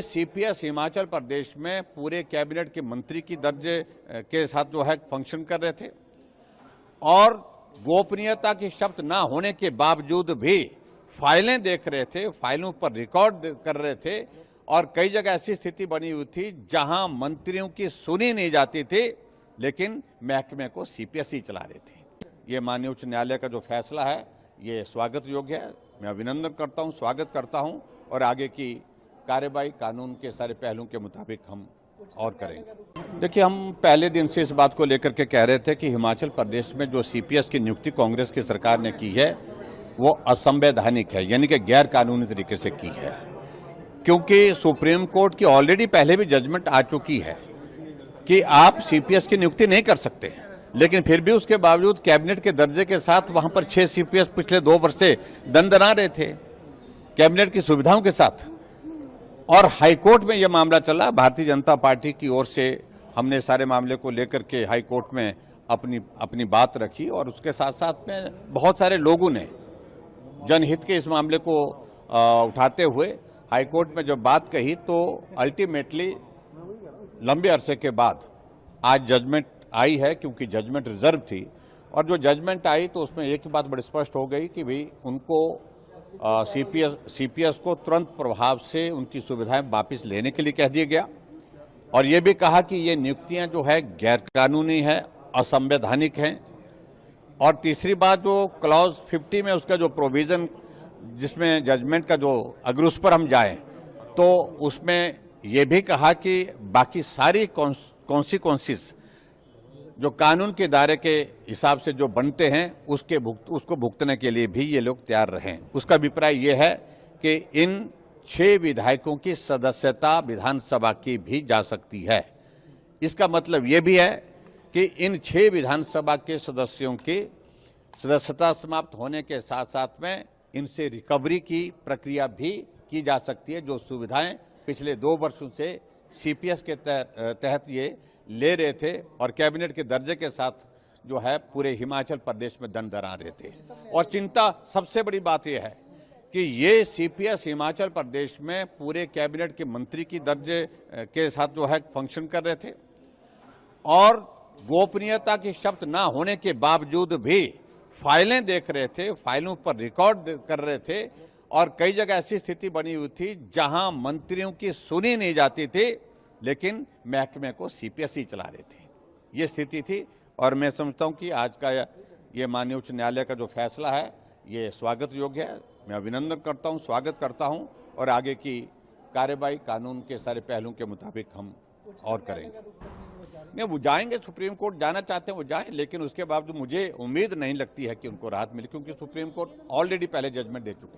CPS Himachal Pradesh में पूरे cabinet के मंत्री की दर्जे के साथ जो है फंक्शन कर रहे थे और गोपनीयता की शर्त ना होने के बावजूद भी फाइलें देख रहे थे, फाइलों पर रिकॉर्ड कर रहे थे और कई जगह ऐसी स्थिति बनी हुई थी जहां मंत्रियों की सुनी नहीं जाती थी, लेकिन महकमे को सीपीएस ही चला रहे थे। ये माननीय उच्च न्यायालय का जो फैसला है ये स्वागत योग्य है। मैं अभिनंदन करता हूं, स्वागत करता हूं और आगे की कार्यवाही कानून के सारे पहलुओं के मुताबिक हम और करेंगे। देखिए, हम पहले दिन से इस बात को लेकर के कह रहे थे कि हिमाचल प्रदेश में जो सीपीएस की नियुक्ति कांग्रेस की सरकार ने की है वो असंवैधानिक है, यानी कि गैर कानूनी तरीके से की है, क्योंकि सुप्रीम कोर्ट की ऑलरेडी पहले भी जजमेंट आ चुकी है कि आप सीपीएस की नियुक्ति नहीं कर सकते, लेकिन फिर भी उसके बावजूद कैबिनेट के दर्जे के साथ वहां पर 6 सीपीएस पिछले 2 वर्ष से दंदना रहे थे कैबिनेट की सुविधाओं के साथ। और हाईकोर्ट में यह मामला चला, भारतीय जनता पार्टी की ओर से हमने सारे मामले को लेकर के हाईकोर्ट में अपनी बात रखी और उसके साथ साथ में बहुत सारे लोगों ने जनहित के इस मामले को उठाते हुए हाईकोर्ट में जब बात कही तो अल्टीमेटली लंबे अरसे के बाद आज जजमेंट आई है, क्योंकि जजमेंट रिजर्व थी और जो जजमेंट आई तो उसमें एक ही बात बड़ी स्पष्ट हो गई कि भाई उनको सीपीएस को तुरंत प्रभाव से उनकी सुविधाएं वापस लेने के लिए कह दिया गया और ये भी कहा कि ये नियुक्तियां जो है गैर कानूनी है, असंवैधानिक हैं। और तीसरी बात, जो क्लॉज 50 में उसका जो प्रोविजन जिसमें जजमेंट का जो अगर उस पर हम जाएं तो उसमें ये भी कहा कि बाकी सारी कॉन्सिक्वेंसेस जो कानून के दायरे के हिसाब से जो बनते हैं उसको भुगतने के लिए भी ये लोग तैयार रहें। उसका अभिप्राय ये है कि इन 6 विधायकों की सदस्यता विधानसभा की भी जा सकती है। इसका मतलब ये भी है कि इन 6 विधानसभा के सदस्यों की सदस्यता समाप्त होने के साथ साथ में इनसे रिकवरी की प्रक्रिया भी की जा सकती है, जो सुविधाएं पिछले 2 वर्षों से सीपीएस के तहत ये ले रहे थे और कैबिनेट के दर्जे के साथ जो है पूरे हिमाचल प्रदेश में दंडरा रहे थे। और चिंता सबसे बड़ी बात यह है कि ये सीपीएस हिमाचल प्रदेश में पूरे कैबिनेट के मंत्री की दर्जे के साथ जो है फंक्शन कर रहे थे और गोपनीयता की शर्त ना होने के बावजूद भी फाइलें देख रहे थे, फाइलों पर रिकॉर्ड कर रहे थे और कई जगह ऐसी स्थिति बनी हुई थी जहां मंत्रियों की सुनी नहीं जाती थी, लेकिन महकमे को सीपीएस ही चला रहे थे। ये स्थिति थी और मैं समझता हूं कि आज का ये माननीय उच्च न्यायालय का जो फैसला है ये स्वागत योग्य है। मैं अभिनंदन करता हूं, स्वागत करता हूं और आगे की कार्यवाही कानून के सारे पहलुओं के मुताबिक हम और करेंगे। नहीं, वो जाएंगे, सुप्रीम कोर्ट जाना चाहते हैं वो जाएं, लेकिन उसके बावजूद मुझे उम्मीद नहीं लगती है कि उनको राहत मिले, क्योंकि सुप्रीम कोर्ट ऑलरेडी पहले जजमेंट दे चुके हैं।